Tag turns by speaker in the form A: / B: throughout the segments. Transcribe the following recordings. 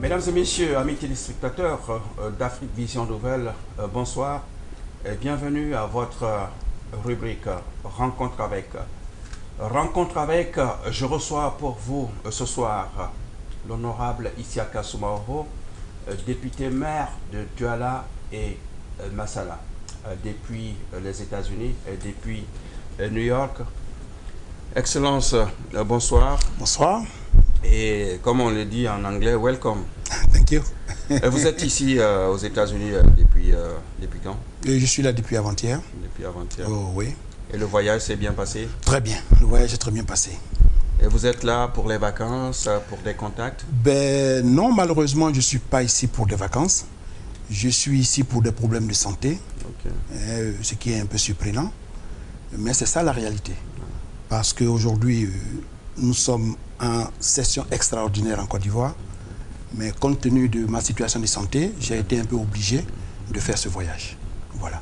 A: Mesdames et messieurs, amis téléspectateurs d'Afrique Vision Nouvelle, bonsoir et bienvenue à votre rubrique Rencontre avec. Rencontre avec, je reçois pour vous ce soir l'honorable Isiaka Soumahoro, député maire de Douala et Massala, depuis les États-Unis et depuis New York. Excellence, bonsoir.
B: Bonsoir.
A: Et comme on le dit en anglais, welcome.
B: Thank you.
A: Vous êtes ici aux États-Unis depuis quand?
B: Je suis là depuis avant-hier.
A: Depuis avant-hier.
B: Oh, oui.
A: Et le voyage s'est bien passé?
B: Très bien. Le voyage est très bien passé.
A: Et vous êtes là pour les vacances, pour des contacts?
B: Ben non, malheureusement, je ne suis pas ici pour des vacances. Je suis ici pour des problèmes de santé, ce qui est un peu surprenant. Mais c'est ça la réalité. Parce qu'aujourd'hui, nous sommes en session extraordinaire en Côte d'Ivoire. Mais compte tenu de ma situation de santé, j'ai été un peu obligé de faire ce voyage. Voilà.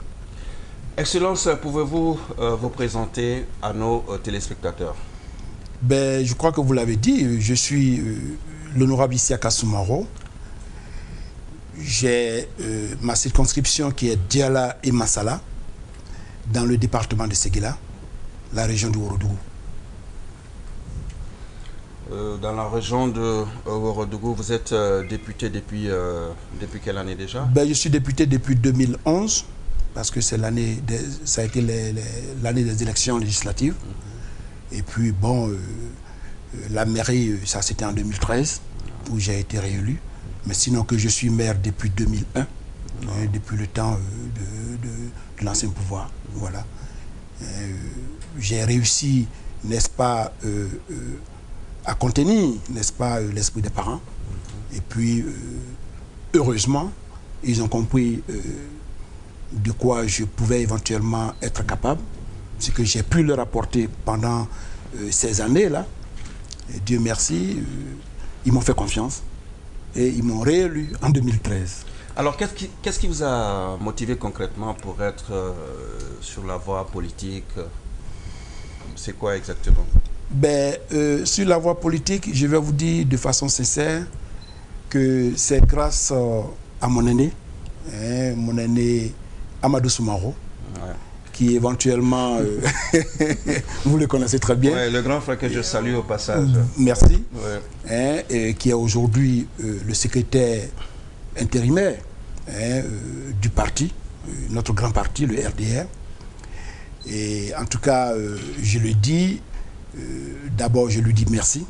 A: Excellence, pouvez-vous vous présenter à nos téléspectateurs?
B: Ben, je crois que vous l'avez dit, je suis l'honorable Isiaka Soumahoro. J'ai ma circonscription qui est Douala et Massala, dans le département de Séguéla, la région du Ourodougou.
A: Dans la région de Ourodougou, vous êtes député depuis quelle année déjà?
B: Ben, je suis député depuis 2011, parce que c'est l'année, ça a été l'année des élections législatives. Et puis bon, la mairie, ça c'était en 2013, où j'ai été réélu. Mais sinon que je suis maire depuis 2001, depuis le temps de l'ancien pouvoir. Voilà. J'ai réussi, n'est-ce pas, à contenir, n'est-ce pas, l'esprit des parents. Et puis, heureusement, ils ont compris de quoi je pouvais éventuellement être capable. Ce que j'ai pu leur apporter pendant ces années-là. Dieu merci, ils m'ont fait confiance et ils m'ont réélu en 2013.
A: Alors, qu'est-ce qui vous a motivé concrètement pour être sur la voie politique? C'est quoi exactement?
B: Ben, sur la voie politique, je vais vous dire de façon sincère que c'est grâce à mon aîné Amadou Soumahoro, qui éventuellement, vous le connaissez très bien.
A: Ouais, le grand frère que je salue au passage.
B: Merci.
A: Ouais.
B: Et qui est aujourd'hui le secrétaire intérimaire du parti, notre grand parti, le RDR. Et en tout cas, je le dis, d'abord je lui dis merci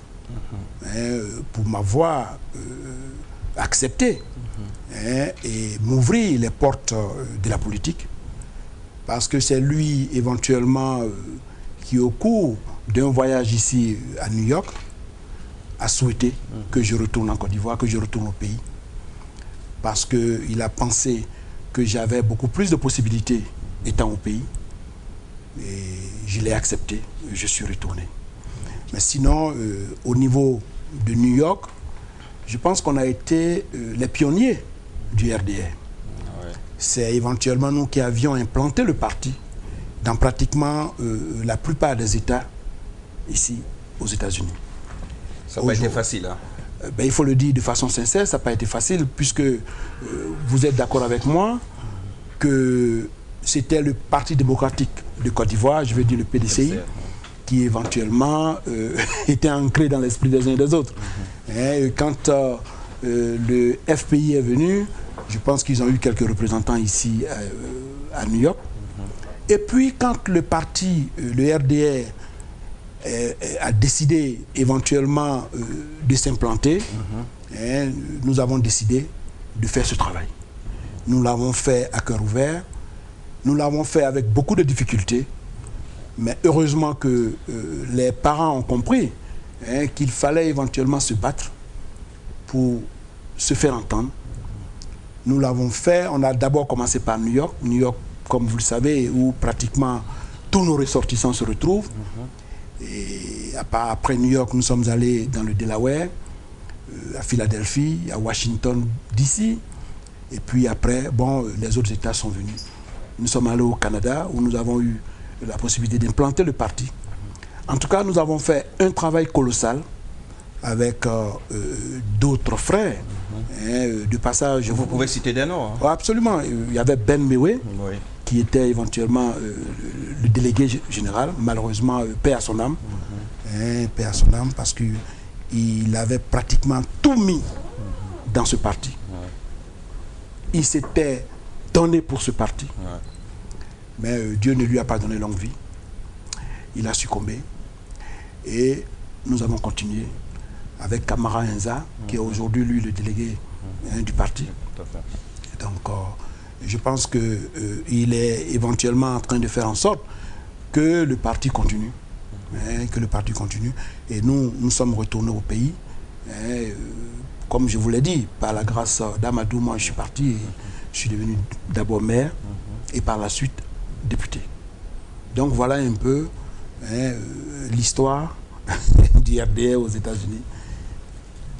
B: pour m'avoir accepté et m'ouvrir les portes de la politique. Parce que c'est lui, éventuellement, qui, au cours d'un voyage ici à New York, a souhaité que je retourne en Côte d'Ivoire, que je retourne au pays. Parce qu'il a pensé que j'avais beaucoup plus de possibilités étant au pays. Et je l'ai accepté, je suis retourné. Mais sinon, au niveau de New York, je pense qu'on a été les pionniers du RDR. C'est éventuellement nous qui avions implanté le parti dans pratiquement la plupart des États ici aux États-Unis.
A: Ça n'a pas été facile, hein?
B: Ben, il faut le dire de façon sincère, ça n'a pas été facile, puisque vous êtes d'accord avec moi que c'était le Parti démocratique de Côte d'Ivoire, je veux dire le PDCI, qui éventuellement était ancré dans l'esprit des uns et des autres. Et quand le FPI est venu, je pense qu'ils ont eu quelques représentants ici à New York. Et puis quand le parti, le RDR, a décidé éventuellement de s'implanter, nous avons décidé de faire ce travail. Nous l'avons fait à cœur ouvert, nous l'avons fait avec beaucoup de difficultés, mais heureusement que les parents ont compris qu'il fallait éventuellement se battre pour se faire entendre. Nous l'avons fait, on a d'abord commencé par New York. New York, comme vous le savez, où pratiquement tous nos ressortissants se retrouvent. Et après New York, nous sommes allés dans le Delaware, à Philadelphie, à Washington, D.C. Et puis après, bon, les autres États sont venus. Nous sommes allés au Canada, où nous avons eu la possibilité d'implanter le parti. En tout cas, nous avons fait un travail colossal avec d'autres frères. De passage...
A: Vous pouvez citer des noms. Hein.
B: Oh, absolument. Il y avait Ben Mewe, qui était éventuellement le délégué général. Malheureusement, paix à son âme. Paix à son âme, parce qu'il avait pratiquement tout mis dans ce parti. Il s'était donné pour ce parti. Mais Dieu ne lui a pas donné longue vie. Il a succombé. Et nous avons continué avec Kamara Enza, qui est aujourd'hui, lui, le délégué du parti. Donc, je pense qu'il est éventuellement en train de faire en sorte que le parti continue. Que le parti continue. Et nous sommes retournés au pays. Comme je vous l'ai dit, par la grâce d'Amadou, moi, je suis parti. Et je suis devenu d'abord maire et par la suite député. Donc, voilà un peu l'histoire du RDR aux États-Unis.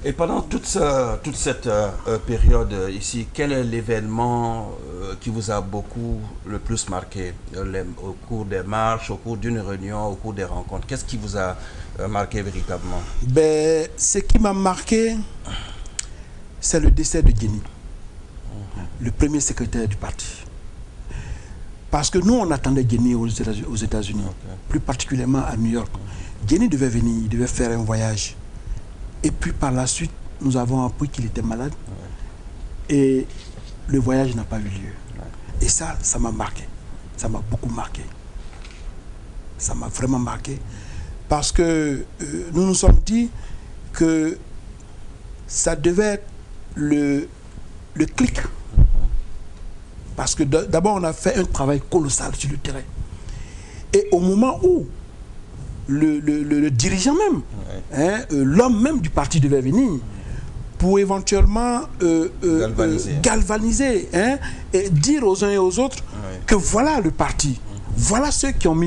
A: Et pendant toute cette période ici, quel est l'événement qui vous a le plus marqué au cours des marches, au cours d'une réunion, au cours des rencontres? Qu'est-ce qui vous a marqué véritablement?
B: Ce qui m'a marqué, c'est le décès de Guéni, le premier secrétaire du parti. Parce que nous, on attendait Guéni aux États-Unis, plus particulièrement à New York. Guéni devait venir, il devait faire un voyage. Et puis par la suite, nous avons appris qu'il était malade. Et le voyage n'a pas eu lieu. Et ça m'a marqué. Ça m'a beaucoup marqué. Ça m'a vraiment marqué. Parce que nous nous sommes dit que ça devait être le clic. Parce que d'abord, on a fait un travail colossal sur le terrain. Et au moment où le dirigeant même, l'homme même du parti devait venir pour éventuellement galvaniser et dire aux uns et aux autres que voilà le parti, voilà ceux qui ont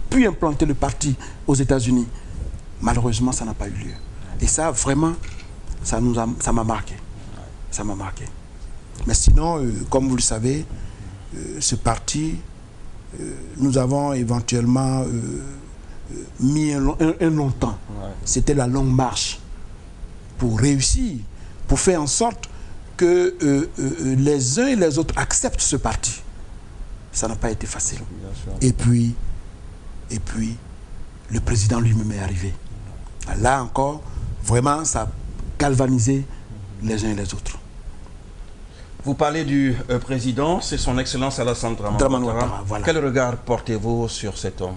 B: pu implanter le parti aux États-Unis. Malheureusement, ça n'a pas eu lieu. Et ça, vraiment, ça m'a marqué. Ça m'a marqué. Mais sinon, comme vous le savez, ce parti, nous avons éventuellement mis un long temps. C'était la longue marche pour réussir, pour faire en sorte que les uns et les autres acceptent ce parti. Ça n'a pas été facile. Et puis, le président lui-même est arrivé. Là encore, vraiment, ça a galvanisé les uns et les autres.
A: Vous parlez du président, c'est son Excellence Alassane Dramane Ouattara. Voilà. Quel regard portez-vous sur cet homme?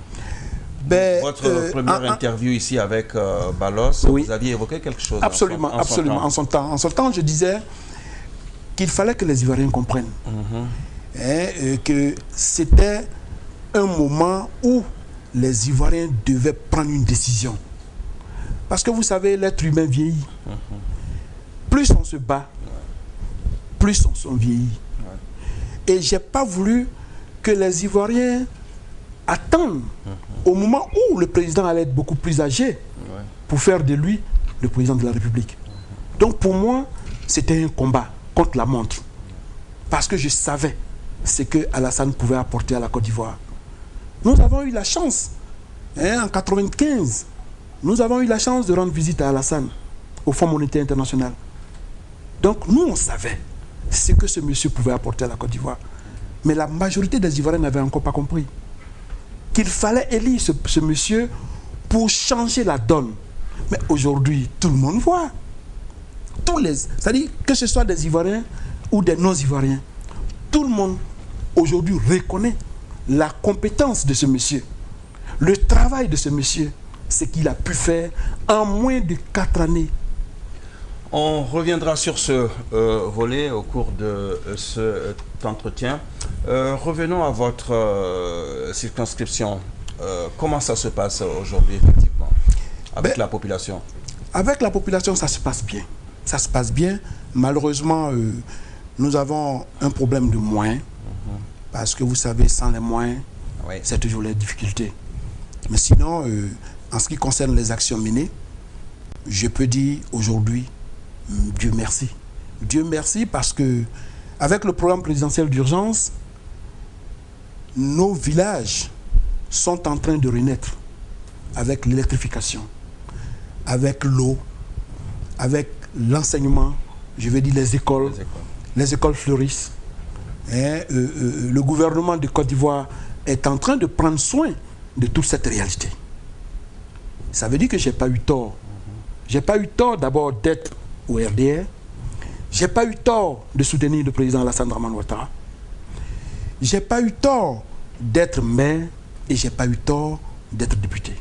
A: Votre première interview ici avec Balos, vous aviez évoqué quelque chose.
B: Absolument, en son temps. En son temps, je disais qu'il fallait que les Ivoiriens comprennent que c'était un moment où les Ivoiriens devaient prendre une décision. Parce que vous savez, l'être humain vieillit. Plus on se bat, plus on vieillit. Et je n'ai pas voulu que les Ivoiriens attendent au moment où le président allait être beaucoup plus âgé pour faire de lui le président de la République. Donc pour moi, c'était un combat contre la montre. Parce que je savais ce que Alassane pouvait apporter à la Côte d'Ivoire. Nous avons eu la chance, en 1995, nous avons eu la chance de rendre visite à Alassane au Fonds monétaire international. Donc nous, on savait ce que ce monsieur pouvait apporter à la Côte d'Ivoire. Mais la majorité des Ivoiriens n'avaient encore pas compris qu'il fallait élire ce monsieur pour changer la donne. Mais aujourd'hui, tout le monde voit. C'est-à-dire que ce soit des Ivoiriens ou des non-Ivoiriens, tout le monde aujourd'hui reconnaît la compétence de ce monsieur, le travail de ce monsieur, ce qu'il a pu faire en moins de 4 années.
A: On reviendra sur ce volet au cours de cet entretien. Revenons à votre circonscription. Comment ça se passe aujourd'hui, effectivement, avec la population?
B: Avec la population, ça se passe bien. Ça se passe bien. Malheureusement, nous avons un problème de moyens. Parce que vous savez, sans les moyens, c'est toujours les difficultés. Mais sinon, en ce qui concerne les actions menées, je peux dire aujourd'hui, Dieu merci. Dieu merci parce que avec le programme présidentiel d'urgence, nos villages sont en train de renaître avec l'électrification. avec l'eau, avec l'enseignement, je vais dire les écoles. Les écoles fleurissent. Le gouvernement de Côte d'Ivoire est en train de prendre soin de toute cette réalité. Ça veut dire que je n'ai pas eu tort. Je n'ai pas eu tort d'abord d'être au RDR. Je n'ai pas eu tort de soutenir le président Alassane Dramane Ouattara. Je n'ai pas eu tort d'être maire et je n'ai pas eu tort d'être député.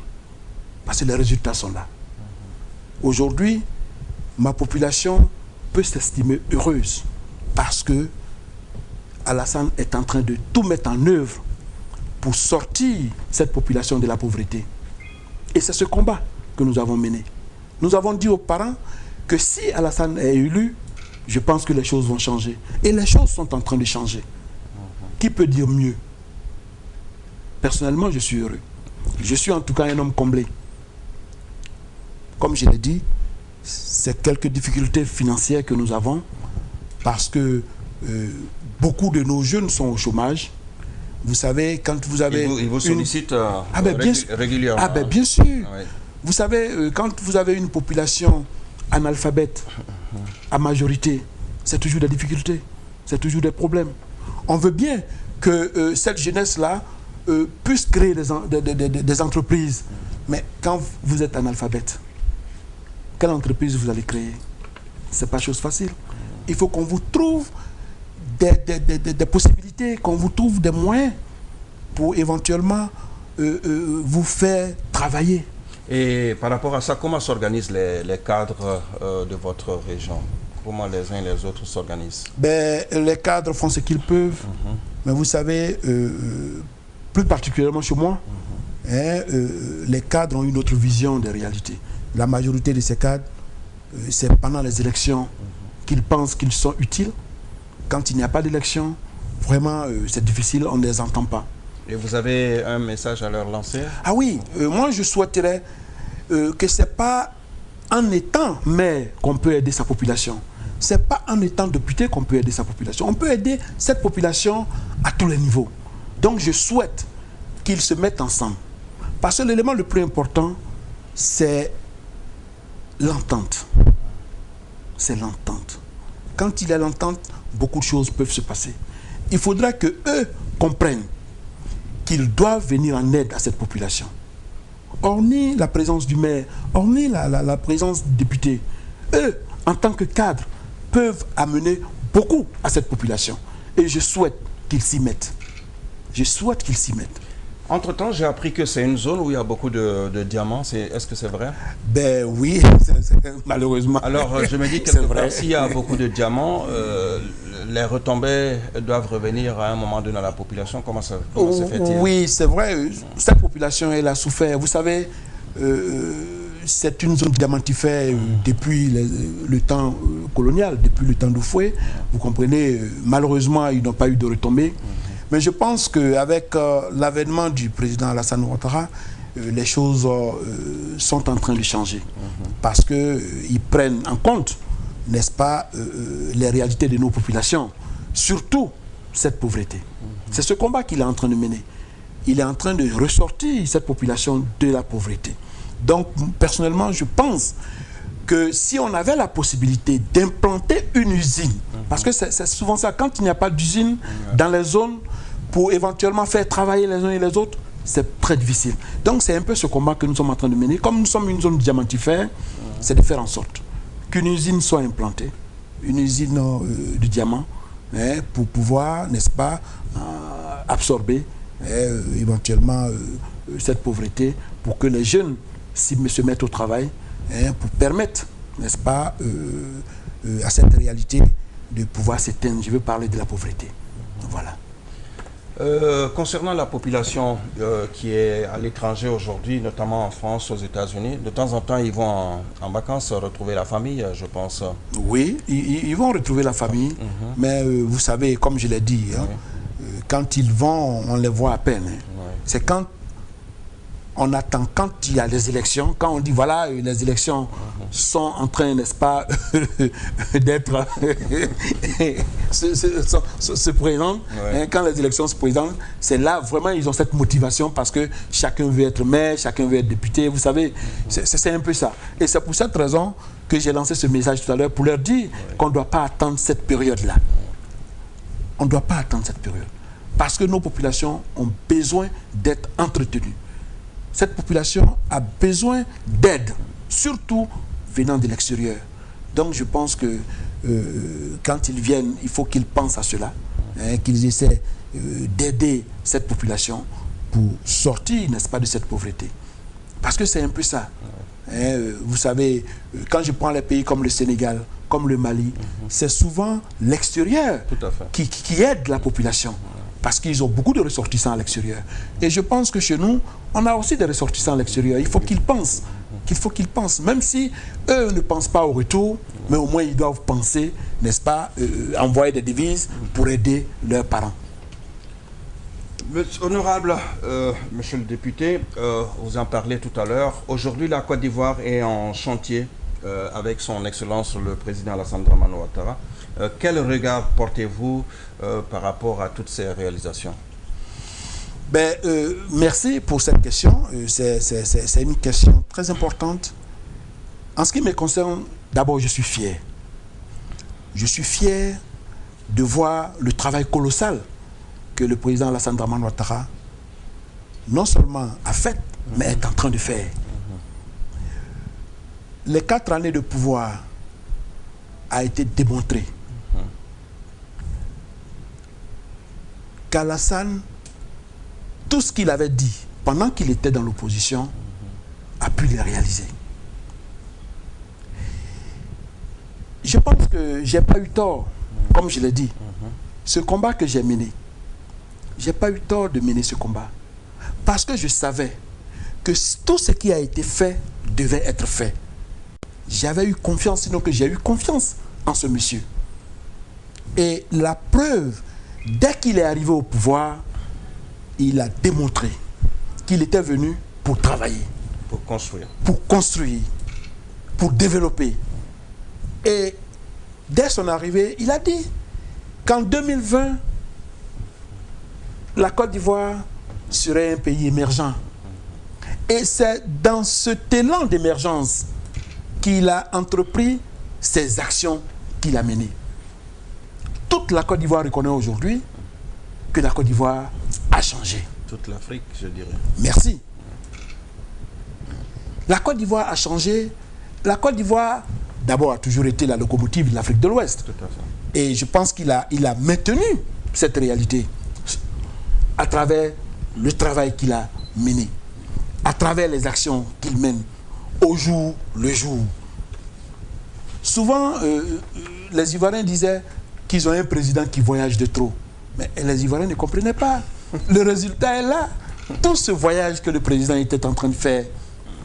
B: Parce que les résultats sont là. Aujourd'hui, ma population peut s'estimer heureuse parce que Alassane est en train de tout mettre en œuvre pour sortir cette population de la pauvreté. Et c'est ce combat que nous avons mené. Nous avons dit aux parents que si Alassane est élu, je pense que les choses vont changer. Et les choses sont en train de changer. Qui peut dire mieux? Personnellement, je suis heureux. Je suis en tout cas un homme comblé. Comme je l'ai dit, c'est quelques difficultés financières que nous avons parce que beaucoup de nos jeunes sont au chômage. Vous savez, quand vous avez...
A: Ils vous sollicitent régulièrement.
B: Ah ben bien sûr. Oui. Vous savez, quand vous avez une population analphabète à majorité, c'est toujours des difficultés, c'est toujours des problèmes. On veut bien que cette jeunesse-là puisse créer des entreprises. Mais quand vous êtes analphabète, quelle entreprise vous allez créer? Ce n'est pas chose facile. Il faut qu'on vous trouve des possibilités, qu'on vous trouve des moyens pour éventuellement vous faire travailler.
A: Et par rapport à ça, comment s'organisent les cadres de votre région? Comment les uns et les autres s'organisent?
B: Ben, les cadres font ce qu'ils peuvent. Mais vous savez, plus particulièrement chez moi, les cadres ont une autre vision des réalités. La majorité de ces cadres, c'est pendant les élections qu'ils pensent qu'ils sont utiles. Quand il n'y a pas d'élection, vraiment, c'est difficile, on ne les entend pas.
A: Et vous avez un message à leur lancer?
B: Ah oui, moi je souhaiterais que ce n'est pas en étant maire qu'on peut aider sa population. Ce n'est pas en étant député qu'on peut aider sa population. On peut aider cette population à tous les niveaux. Donc je souhaite qu'ils se mettent ensemble. Parce que l'élément le plus important, c'est l'entente. C'est l'entente. Quand il y a l'entente, beaucoup de choses peuvent se passer. Il faudra qu'eux comprennent qu'ils doivent venir en aide à cette population. Hormis la présence du maire, hormis la présence du député, eux, en tant que cadres, peuvent amener beaucoup à cette population. Et je souhaite qu'ils s'y mettent. Je souhaite qu'ils s'y mettent.
A: Entre-temps, j'ai appris que c'est une zone où il y a beaucoup de diamants. Est-ce que c'est vrai?
B: Ben oui, malheureusement.
A: Alors, je me dis quelque part, s'il y a beaucoup de diamants, les retombées doivent revenir à un moment donné à la population. Comment se fait-il?
B: Oui, c'est vrai. Cette population, elle a souffert. Vous savez, c'est une zone diamantifère depuis le temps colonial, depuis le temps d'Oufoué. Vous comprenez, malheureusement, ils n'ont pas eu de retombées. Mais je pense qu'avec l'avènement du président Alassane Ouattara, les choses sont en train de changer. Parce qu'ils prennent en compte, n'est-ce pas, les réalités de nos populations. Surtout cette pauvreté. C'est ce combat qu'il est en train de mener. Il est en train de ressortir cette population de la pauvreté. Donc, personnellement, je pense que si on avait la possibilité d'implanter une usine, parce que c'est souvent ça, quand il n'y a pas d'usine dans les zones, pour éventuellement faire travailler les uns et les autres, c'est très difficile. Donc c'est un peu ce combat que nous sommes en train de mener. Comme nous sommes une zone diamantifère, c'est de faire en sorte qu'une usine soit implantée, une usine de diamants, pour pouvoir, n'est-ce pas, absorber éventuellement cette pauvreté, pour que les jeunes se mettent au travail, pour permettre, n'est-ce pas, à cette réalité de pouvoir s'éteindre. Je veux parler de la pauvreté. Voilà.
A: Concernant la population qui est à l'étranger aujourd'hui, notamment en France, aux États-Unis, de temps en temps, ils vont en vacances retrouver la famille, je pense.
B: Oui, ils vont retrouver la famille, mais vous savez, comme je l'ai dit, quand ils vont, on les voit à peine. C'est quand on attend quand il y a les élections, quand on dit voilà, les élections sont en train, n'est-ce pas, d'être se présentent. Ouais. Quand les élections se présentent, c'est là vraiment ils ont cette motivation parce que chacun veut être maire, chacun veut être député, vous savez, c'est un peu ça. Et c'est pour cette raison que j'ai lancé ce message tout à l'heure pour leur dire qu'on ne doit pas attendre cette période-là. On ne doit pas attendre cette période. Parce que nos populations ont besoin d'être entretenues. Cette population a besoin d'aide, surtout venant de l'extérieur. Donc je pense que quand ils viennent, il faut qu'ils pensent à cela, qu'ils essaient d'aider cette population pour sortir, n'est-ce pas, de cette pauvreté. Parce que c'est un peu ça. Vous savez, quand je prends les pays comme le Sénégal, comme le Mali, c'est souvent l'extérieur qui aide la population. Parce qu'ils ont beaucoup de ressortissants à l'extérieur. Et je pense que chez nous, on a aussi des ressortissants à l'extérieur. Il faut qu'ils pensent. Même si eux ne pensent pas au retour, mais au moins ils doivent penser, n'est-ce pas, envoyer des devises pour aider leurs parents.
A: Honorable, monsieur le député, vous en parlez tout à l'heure. Aujourd'hui, la Côte d'Ivoire est en chantier avec son Excellence le président Alassane Dramane Ouattara. Quel regard portez-vous par rapport à toutes ces réalisations?
B: Merci pour cette question. C'est une question très importante. En ce qui me concerne, d'abord, je suis fier. Je suis fier de voir le travail colossal que le président Alassane Dramane Ouattara non seulement a fait, mais est en train de faire. Les 4 années de pouvoir a été démontré qu'Alassane, tout ce qu'il avait dit pendant qu'il était dans l'opposition, a pu le réaliser. Je pense que je n'ai pas eu tort, comme je l'ai dit. Ce combat que j'ai mené, je n'ai pas eu tort de mener ce combat. Parce que je savais que tout ce qui a été fait devait être fait. J'avais eu confiance, sinon que j'ai eu confiance en ce monsieur. Et la preuve, dès qu'il est arrivé au pouvoir, il a démontré qu'il était venu pour travailler.
A: Pour construire.
B: Pour construire, pour développer. Et dès son arrivée, il a dit qu'en 2020, la Côte d'Ivoire serait un pays émergent. Et c'est dans cet élan d'émergence qu'il a entrepris ces actions qu'il a menées. Toute la Côte d'Ivoire reconnaît aujourd'hui que la Côte d'Ivoire a changé.
A: Toute l'Afrique, je dirais.
B: Merci. La Côte d'Ivoire a changé. La Côte d'Ivoire, d'abord, a toujours été la locomotive de l'Afrique de l'Ouest.
A: Tout à fait.
B: Et je pense qu'il a maintenu cette réalité à travers le travail qu'il a mené, à travers les actions qu'il mène au jour le jour. Souvent, les Ivoiriens disaient qu'ils ont un président qui voyage de trop. Mais les Ivoiriens ne comprenaient pas. Le résultat est là. Tout ce voyage que le président était en train de faire,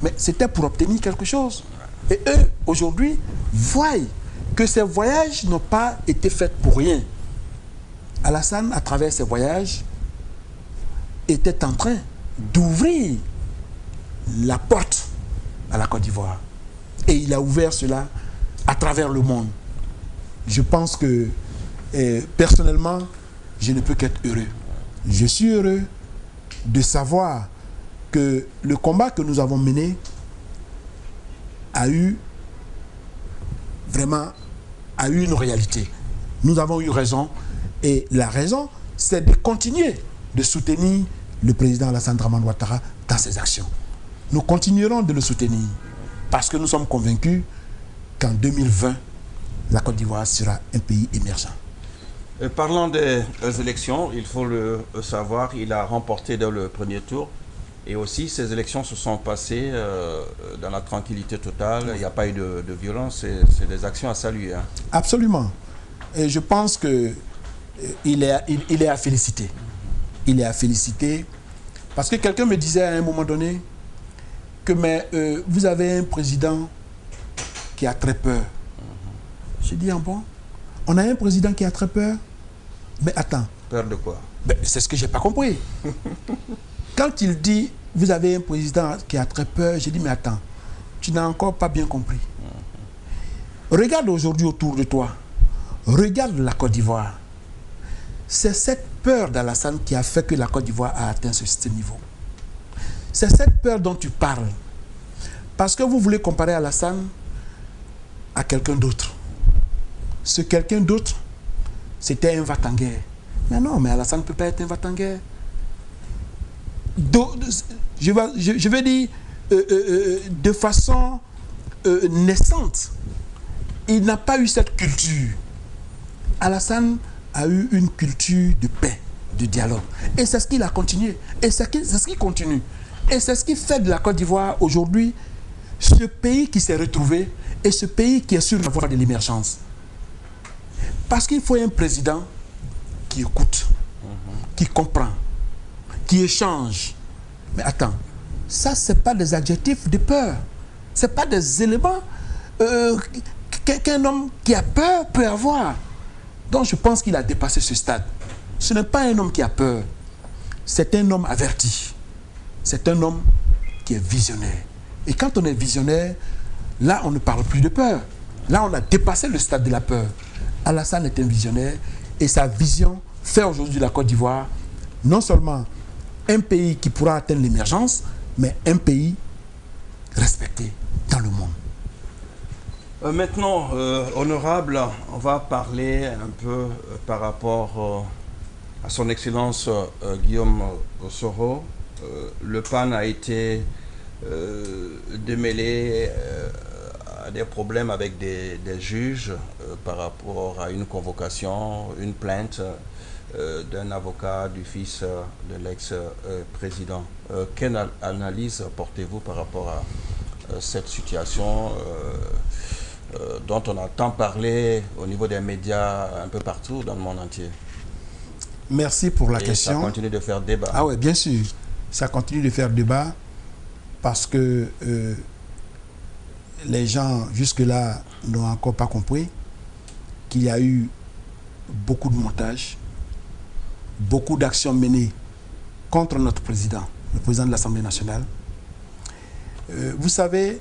B: mais c'était pour obtenir quelque chose. Et eux, aujourd'hui, voient que ces voyages n'ont pas été faits pour rien. Alassane, à travers ces voyages, était en train d'ouvrir la porte à la Côte d'Ivoire. Et il a ouvert cela à travers le monde. Je pense que, personnellement, je ne peux qu'être heureux. Je suis heureux de savoir que le combat que nous avons mené a eu une réalité. Nous avons eu raison. Et la raison, c'est de continuer de soutenir le président Alassane Dramane Ouattara dans ses actions. Nous continuerons de le soutenir parce que nous sommes convaincus qu'en 2020, la Côte d'Ivoire sera un pays émergent.
A: Parlant des élections, il faut le savoir, il a remporté dès le premier tour. Et aussi, ces élections se sont passées dans la tranquillité totale. Il n'y a pas eu de violence. C'est des actions à saluer. Hein.
B: Absolument. Et je pense qu'il est à féliciter. Il est à féliciter. Parce que quelqu'un me disait à un moment donné que vous avez un président qui a très peur. J'ai dit, ah bon? On a un président qui a très peur? Mais attends.
A: Peur de quoi?
B: C'est ce que je n'ai pas compris. Quand il dit, vous avez un président qui a très peur. J'ai dit, mais attends, tu n'as encore pas bien compris. Regarde aujourd'hui autour de toi. Regarde la Côte d'Ivoire. C'est cette peur d'Alassane qui a fait que la Côte d'Ivoire a atteint ce niveau. C'est cette peur dont tu parles. Parce que vous voulez comparer Alassane à quelqu'un d'autre. Ce quelqu'un d'autre, c'était un va-t-en-guerre. Mais non, mais Alassane ne peut pas être un va-t-en-guerre. Je vais dire de façon naissante. Il n'a pas eu cette culture. Alassane a eu une culture de paix, de dialogue. Et c'est ce qu'il a continué. Et c'est ce qui continue. Et c'est ce qui fait de la Côte d'Ivoire aujourd'hui ce pays qui s'est retrouvé et ce pays qui est sur la voie de l'émergence. Parce qu'il faut un président qui écoute, qui comprend, qui échange. Mais attends, ça, ce n'est pas des adjectifs de peur. Ce n'est pas des éléments qu'un homme qui a peur peut avoir. Donc je pense qu'il a dépassé ce stade. Ce n'est pas un homme qui a peur. C'est un homme averti. C'est un homme qui est visionnaire. Et quand on est visionnaire, là, on ne parle plus de peur. Là, on a dépassé le stade de la peur. Alassane est un visionnaire et sa vision fait aujourd'hui la Côte d'Ivoire non seulement un pays qui pourra atteindre l'émergence, mais un pays respecté dans le monde.
A: Maintenant, honorable, on va parler un peu par rapport à son Excellence Guillaume Soro. Le PAN a été démêlé à des problèmes avec des juges par rapport à une convocation, une plainte d'un avocat du fils de l'ex-président. Quelle analyse portez-vous par rapport à cette situation dont on a tant parlé au niveau des médias un peu partout dans le monde entier?
B: Merci pour la question.
A: Ça continue de faire débat.
B: Ah oui, bien sûr. Ça continue de faire débat parce que les gens jusque-là n'ont encore pas compris qu'il y a eu beaucoup de montages, beaucoup d'actions menées contre notre président, le président de l'Assemblée nationale. Vous savez,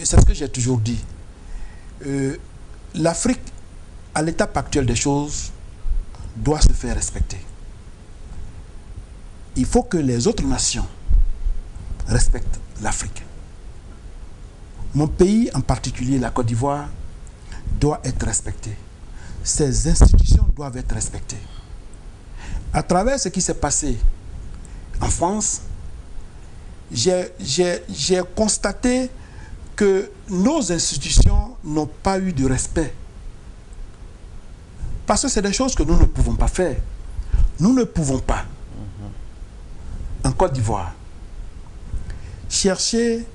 B: c'est ce que j'ai toujours dit. L'Afrique, à l'étape actuelle des choses, doit se faire respecter. Il faut que les autres nations respectent l'Afrique. Mon pays, en particulier la Côte d'Ivoire, doit être respecté. Ses institutions doivent être respectées. À travers ce qui s'est passé en France, j'ai constaté que nos institutions n'ont pas eu de respect. Parce que c'est des choses que nous ne pouvons pas faire. Nous ne pouvons pas, en Côte d'Ivoire, chercher,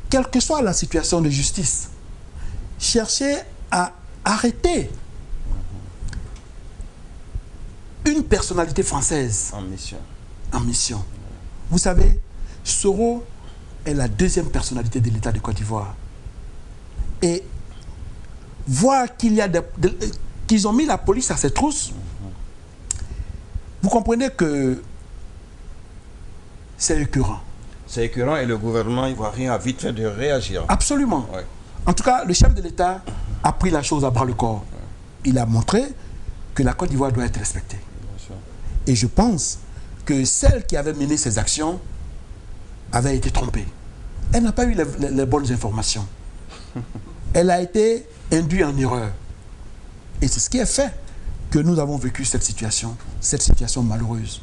B: quelle que soit la situation de justice, chercher à arrêter une personnalité française en mission. Vous savez, Soro est la deuxième personnalité de l'État de Côte d'Ivoire. Et voir qu'il y a qu'ils ont mis la police à ses trousses, vous comprenez que c'est écœurant.
A: C'est écœurant et le gouvernement ivoirien a vite fait de réagir.
B: Absolument.
A: Ouais.
B: En tout cas, le chef de l'État a pris la chose à bras le corps. Il a montré que la Côte d'Ivoire doit être respectée. Et je pense que celle qui avait mené ces actions avait été trompée. Elle n'a pas eu les bonnes informations. Elle a été induite en erreur. Et c'est ce qui a fait que nous avons vécu cette situation malheureuse.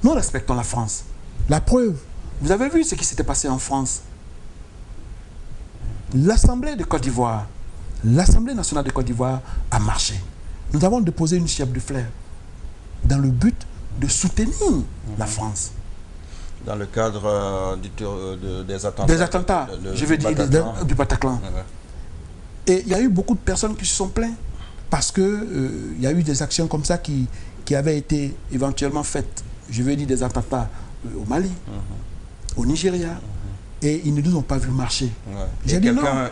B: Nous respectons la France. La preuve, vous avez vu ce qui s'était passé en France. L'Assemblée de Côte d'Ivoire, l'Assemblée nationale de Côte d'Ivoire a marché. Nous avons déposé une chèvre de fleurs dans le but de soutenir la France.
A: Dans le cadre des attentats.
B: Des attentats, je veux dire, du Bataclan. Et il y a eu beaucoup de personnes qui se sont plaintes parce qu'il y a eu des actions comme ça qui avaient été éventuellement faites. Je veux dire des attentats au Mali, au Nigeria. Et ils ne nous ont pas vu marcher.
A: Ouais.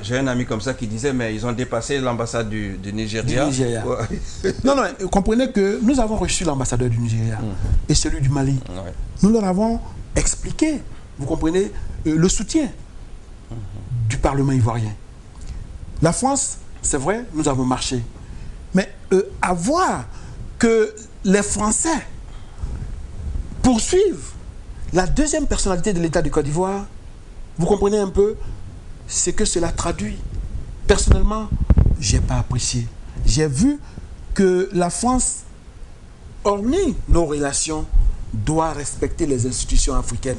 A: J'ai un ami comme ça qui disait, mais ils ont dépassé l'ambassade du Nigeria.
B: Ouais. Non, comprenez que nous avons reçu l'ambassadeur du Nigeria et celui du Mali. Ouais. Nous leur avons expliquer, vous comprenez, le soutien du Parlement ivoirien. La France, c'est vrai, nous avons marché. Mais à voir que les Français poursuivent la deuxième personnalité de l'État de Côte d'Ivoire, vous comprenez un peu ce que cela traduit. Personnellement, je n'ai pas apprécié. J'ai vu que la France, hormis nos relations, doit respecter les institutions africaines.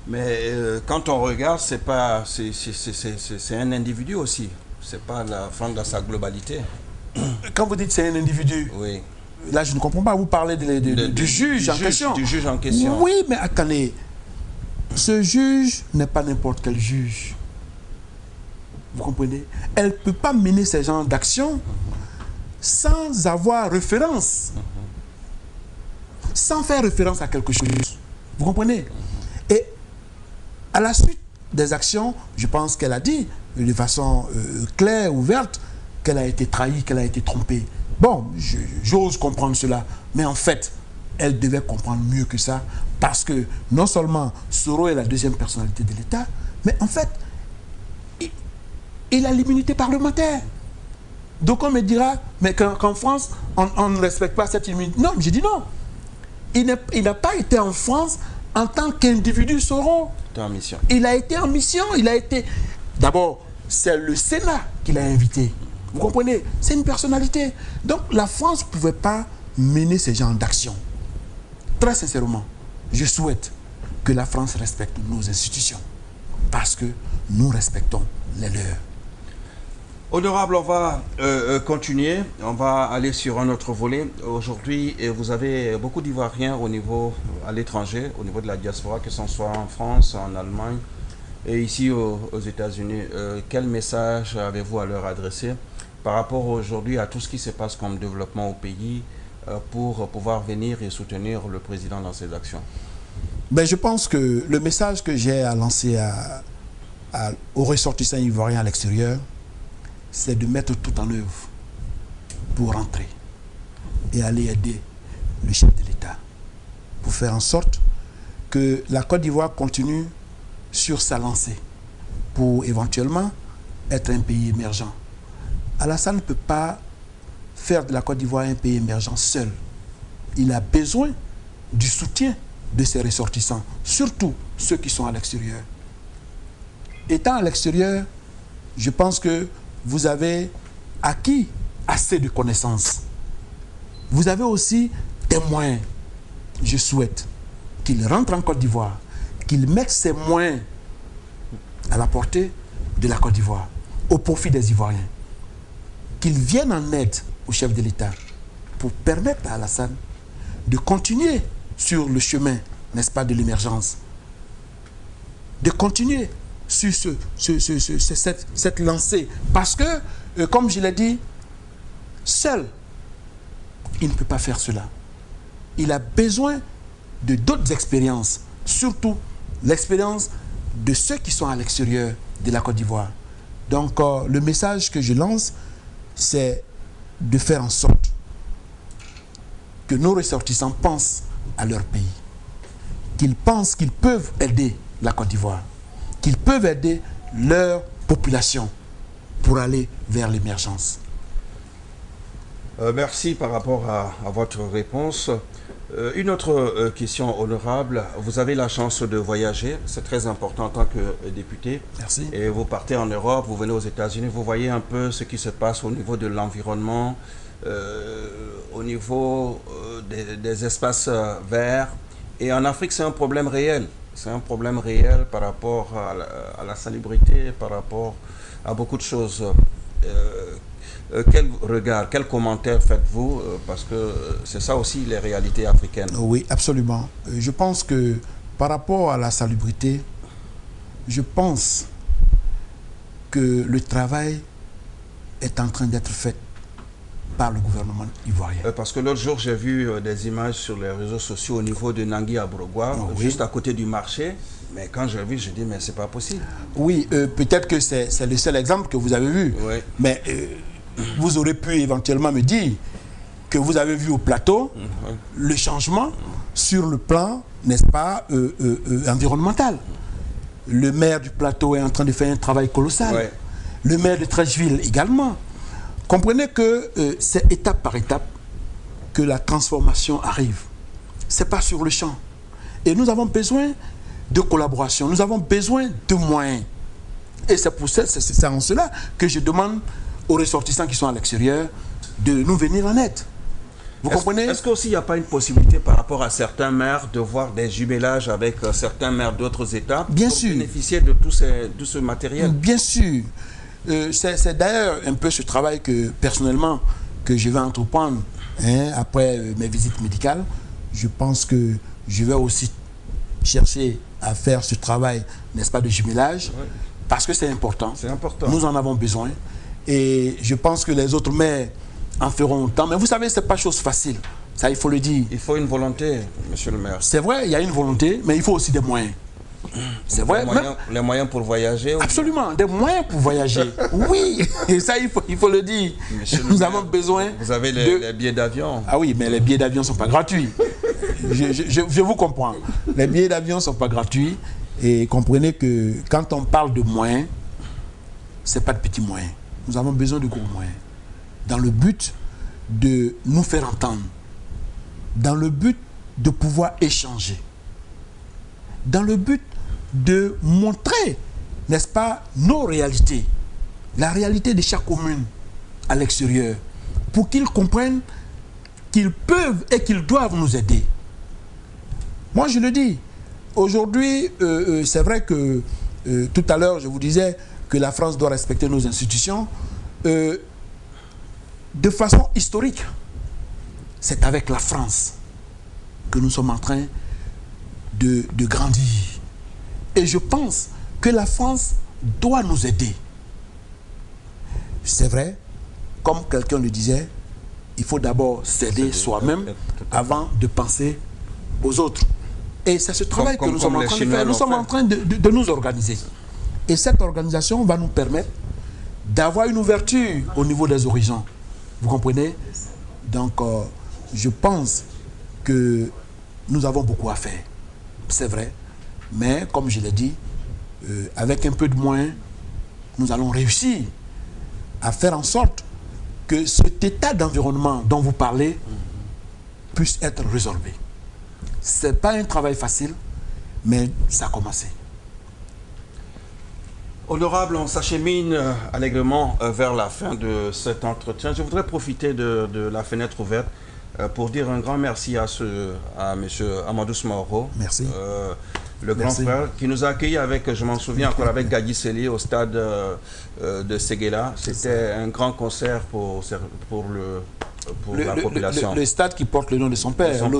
A: Mais quand on regarde, c'est un individu aussi. C'est pas la France dans sa globalité.
B: Quand vous dites c'est un individu,
A: oui.
B: Là je ne comprends pas. Vous parlez du juge en question.
A: Du juge en question.
B: Oui, mais attendez. Ce juge n'est pas n'importe quel juge. Vous comprenez? Elle ne peut pas mener ce genre d'action sans avoir référence. Sans faire référence à quelque chose. Vous comprenez? Et à la suite des actions, je pense qu'elle a dit de façon claire, ouverte, qu'elle a été trahie, qu'elle a été trompée. Bon, j'ose comprendre cela, mais en fait, elle devait comprendre mieux que ça, parce que non seulement Soro est la deuxième personnalité de l'État, mais en fait, il a l'immunité parlementaire. Donc on me dira, mais qu'en France, on ne respecte pas cette immunité. Non, j'ai dit non. Il n'a pas été en France en tant qu'individu Soro.
A: En mission.
B: Il a été en mission, il a été... D'abord, c'est le Sénat qui l'a invité. Vous comprenez? C'est une personnalité. Donc la France ne pouvait pas mener ce genre d'action. Très sincèrement, je souhaite que la France respecte nos institutions parce que nous respectons les leurs.
A: Honorable, on va continuer. On va aller sur un autre volet. Aujourd'hui, vous avez beaucoup d'Ivoiriens à l'étranger, au niveau de la diaspora, que ce soit en France, en Allemagne et ici aux États-Unis. Quel message avez-vous à leur adresser par rapport aujourd'hui à tout ce qui se passe comme développement au pays pour pouvoir venir et soutenir le président dans ses actions?
B: Ben, je pense que le message que j'ai à lancer aux ressortissants ivoiriens à l'extérieur, c'est de mettre tout en œuvre pour rentrer et aller aider le chef de l'État pour faire en sorte que la Côte d'Ivoire continue sur sa lancée pour éventuellement être un pays émergent. Alassane ne peut pas faire de la Côte d'Ivoire un pays émergent seul. Il a besoin du soutien de ses ressortissants, surtout ceux qui sont à l'extérieur. Étant à l'extérieur, je pense que vous avez acquis assez de connaissances. Vous avez aussi des moyens. Je souhaite qu'il rentre en Côte d'Ivoire, qu'il mette ses moyens à la portée de la Côte d'Ivoire, au profit des Ivoiriens. Qu'il vienne en aide au chef de l'État pour permettre à Alassane de continuer sur le chemin, n'est-ce pas, de l'émergence. De continuer sur cette lancée. Parce que, comme je l'ai dit, seul, il ne peut pas faire cela. Il a besoin de d'autres expériences, surtout l'expérience de ceux qui sont à l'extérieur de la Côte d'Ivoire. Donc, le message que je lance, c'est de faire en sorte que nos ressortissants pensent à leur pays, qu'ils pensent qu'ils peuvent aider la Côte d'Ivoire, qu'ils peuvent aider leur population pour aller vers l'émergence.
A: Merci par rapport à votre réponse. Une autre question, honorable. Vous avez la chance de voyager, c'est très important en tant que député.
B: Merci.
A: Et vous partez en Europe, vous venez aux États-Unis, vous voyez un peu ce qui se passe au niveau de l'environnement, au niveau des espaces verts. Et en Afrique, c'est un problème réel. C'est un problème réel par rapport à la salubrité, par rapport à beaucoup de choses. Quel regard, quel commentaire faites-vous? Parce que c'est ça aussi les réalités africaines.
B: Oui, absolument. Je pense que par rapport à la salubrité, je pense que le travail est en train d'être fait par le gouvernement ivoirien.
A: Parce que l'autre jour, j'ai vu des images sur les réseaux sociaux au niveau de Nangui à Brogua,
B: oui,
A: juste à côté du marché. Mais quand j'ai vu, j'ai dit, mais c'est pas possible.
B: Oui, peut-être que c'est le seul exemple que vous avez vu.
A: Oui.
B: Mais vous aurez pu éventuellement me dire que vous avez vu au plateau, le changement sur le plan, n'est-ce pas, environnemental. Le maire du plateau est en train de faire un travail colossal.
A: Ouais.
B: Le maire de Treichville également. Comprenez que c'est étape par étape que la transformation arrive. Ce n'est pas sur le champ. Et nous avons besoin de collaboration, nous avons besoin de moyens. Et c'est en cela que je demande aux ressortissants qui sont à l'extérieur de nous venir en aide. Vous comprenez?
A: Est-ce qu'aussi il n'y a pas une possibilité par rapport à certains maires de voir des jumelages avec certains maires d'autres États
B: Bien
A: pour
B: sûr.
A: bénéficier de tout ce matériel?
B: Bien sûr. C'est d'ailleurs un peu ce travail que personnellement que je vais entreprendre après mes visites médicales. Je pense que je vais aussi chercher à faire ce travail, n'est-ce pas, de jumelage, parce que c'est important.
A: C'est important.
B: Nous en avons besoin. Et je pense que les autres maires en feront autant. Mais vous savez, ce n'est pas chose facile. Ça, il faut le dire.
A: Il faut une volonté, monsieur le maire.
B: C'est vrai, il y a une volonté, mais il faut aussi des moyens. C'est vrai.
A: Les moyens pour voyager.
B: Absolument, des moyens pour voyager. Oui, et ça, il faut le dire. Nous avons besoin.
A: Vous avez les billets d'avion.
B: Ah oui, mais les billets d'avion ne sont pas gratuits. Je vous comprends. Les billets d'avion ne sont pas gratuits. Et comprenez que quand on parle de moyens, ce n'est pas de petits moyens. Nous avons besoin de gros moyens. Dans le but de nous faire entendre. Dans le but de pouvoir échanger. Dans le but de montrer, n'est-ce pas, nos réalités. La réalité de chaque commune à l'extérieur. Pour qu'ils comprennent qu'ils peuvent et qu'ils doivent nous aider. Moi, je le dis. Aujourd'hui, c'est vrai que tout à l'heure, je vous disais que la France doit respecter nos institutions. De façon historique, c'est avec la France que nous sommes en train de grandir. Et je pense que la France doit nous aider. C'est vrai, comme quelqu'un le disait, il faut d'abord s'aider soi-même avant de penser aux autres. Et c'est ce travail que nous sommes en train de faire. Nous sommes en train de nous organiser. Et cette organisation va nous permettre d'avoir une ouverture au niveau des horizons. Vous comprenez? Donc, je pense que nous avons beaucoup à faire. C'est vrai. Mais, comme je l'ai dit, avec un peu de moyens, nous allons réussir à faire en sorte que cet état d'environnement dont vous parlez puisse être résolu. Ce n'est pas un travail facile, mais ça a commencé.
A: Honorable, on s'achemine allègrement vers la fin de cet entretien. Je voudrais profiter de la fenêtre ouverte pour dire un grand merci à M. Amadou Smaoro.
B: Merci.
A: Le grand frère qui nous a accueillis avec, je m'en souviens encore, avec Gadi Seli au stade de Séguéla. C'était un grand concert pour la population.
B: Le stade qui porte le nom de son père, le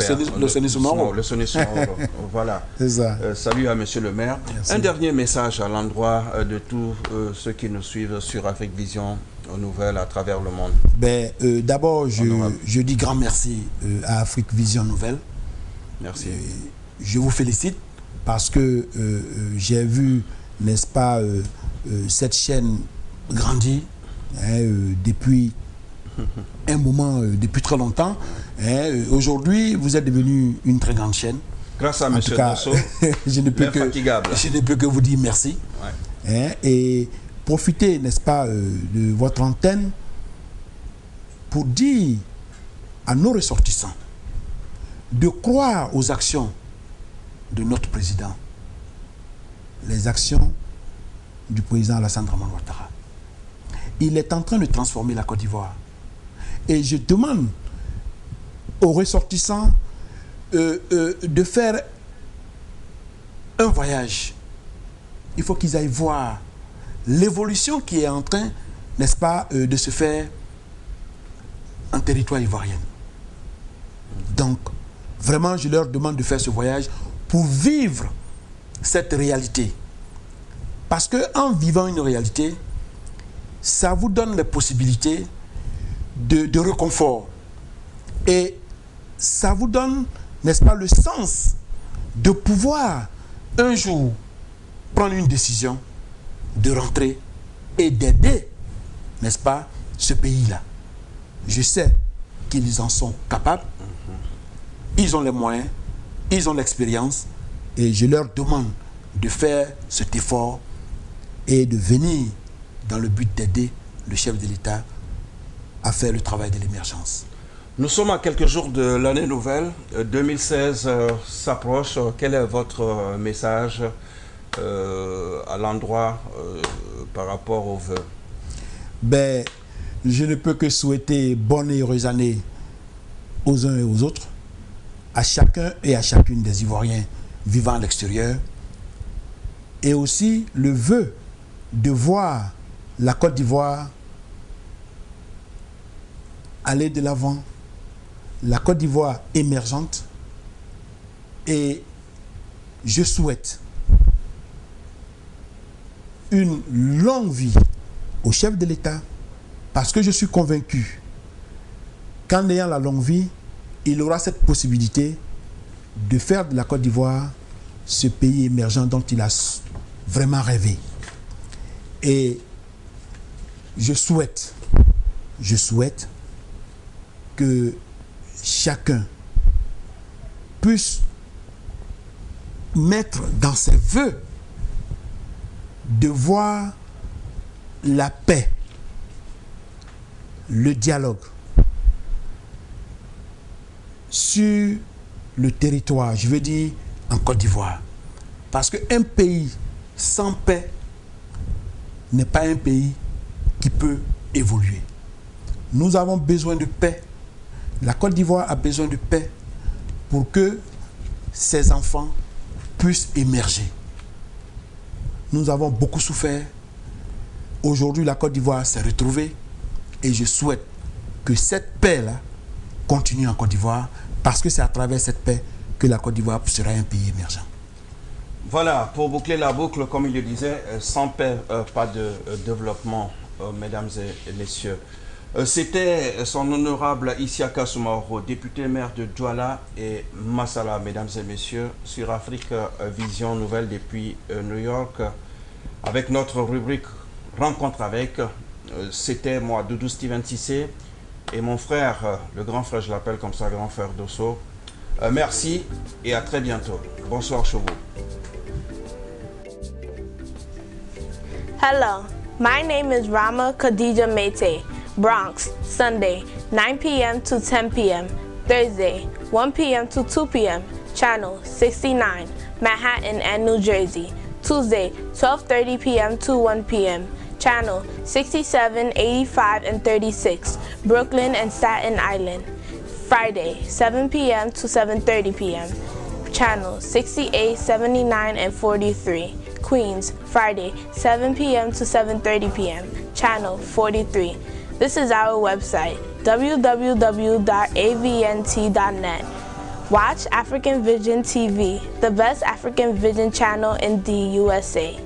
B: Seni Soumaro.
A: Le Seni Soumaro, voilà.
B: C'est ça.
A: Salut à monsieur le maire. Merci. Un dernier message à l'endroit de tous ceux qui nous suivent sur Afrique Vision Nouvelle à travers le monde.
B: D'abord, je dis grand merci à Afrique Vision Nouvelle.
A: Merci.
B: Je vous félicite parce que j'ai vu, n'est-ce pas, cette chaîne grandir depuis un moment, depuis très longtemps. Aujourd'hui, vous êtes devenu une très grande chaîne.
A: Grâce à M. Dosso,
B: je ne peux que vous dire merci. Ouais. Et profitez, n'est-ce pas, de votre antenne pour dire à nos ressortissants de croire aux actions de notre président, les actions du président Alassane Dramane Ouattara. Il est en train de transformer la Côte d'Ivoire. Et je demande aux ressortissants de faire un voyage. Il faut qu'ils aillent voir l'évolution qui est en train, n'est-ce pas, de se faire en territoire ivoirien. Donc, vraiment, je leur demande de faire ce voyage pour vivre cette réalité. Parce qu'en vivant une réalité, ça vous donne les possibilités de réconfort. Et ça vous donne, n'est-ce pas, le sens de pouvoir un jour prendre une décision de rentrer et d'aider, n'est-ce pas, ce pays-là. Je sais qu'ils en sont capables. Ils ont les moyens, ils ont l'expérience, et je leur demande de faire cet effort et de venir dans le but d'aider le chef de l'État à faire le travail de l'émergence.
A: Nous sommes à quelques jours de l'année nouvelle. 2016 s'approche. Quel est votre message à l'endroit par rapport aux vœux?
B: Ben, je ne peux que souhaiter bonne et heureuse année aux uns et aux autres, à chacun et à chacune des Ivoiriens vivant à l'extérieur, et aussi le vœu de voir la Côte d'Ivoire aller de l'avant, la Côte d'Ivoire émergente, et je souhaite une longue vie au chef de l'État, parce que je suis convaincu qu'en ayant la longue vie, il aura cette possibilité de faire de la Côte d'Ivoire ce pays émergent dont il a vraiment rêvé. Et je souhaite que chacun puisse mettre dans ses vœux de voir la paix, le dialogue sur le territoire, je veux dire en Côte d'Ivoire. Parce qu'un pays sans paix n'est pas un pays qui peut évoluer. Nous avons besoin de paix. La Côte d'Ivoire a besoin de paix pour que ses enfants puissent émerger. Nous avons beaucoup souffert. Aujourd'hui, la Côte d'Ivoire s'est retrouvée et je souhaite que cette paix-là continue en Côte d'Ivoire, parce que c'est à travers cette paix que la Côte d'Ivoire sera un pays émergent.
A: Voilà, pour boucler la boucle, comme il le disait, sans paix, pas de développement, mesdames et messieurs. C'était son honorable Isiaka Soumahoro, député maire de Douala et Massala, mesdames et messieurs, sur Afrique Vision Nouvelle depuis New York, avec notre rubrique Rencontre avec. C'était moi, Doudou Steven Tissé, et mon frère, le grand frère, je l'appelle comme ça, grand frère Dosso. Merci et à très bientôt. Bonsoir chez vous.
C: Hello, my name is Rama Khadija Mete, Bronx, Sunday, 9 p.m. to 10 p.m., Thursday, 1 p.m. to 2 p.m., Channel 69, Manhattan and New Jersey, Tuesday, 12:30 p.m. to 1 p.m., Channel 67, 85, and 36, Brooklyn and Staten Island, Friday, 7 p.m. to 7:30 p.m., Channel 68, 79, and 43, Queens, Friday, 7 p.m. to 7:30 p.m., Channel 43. This is our website, www.avnt.net. Watch African Vision TV, the best African Vision channel in the USA.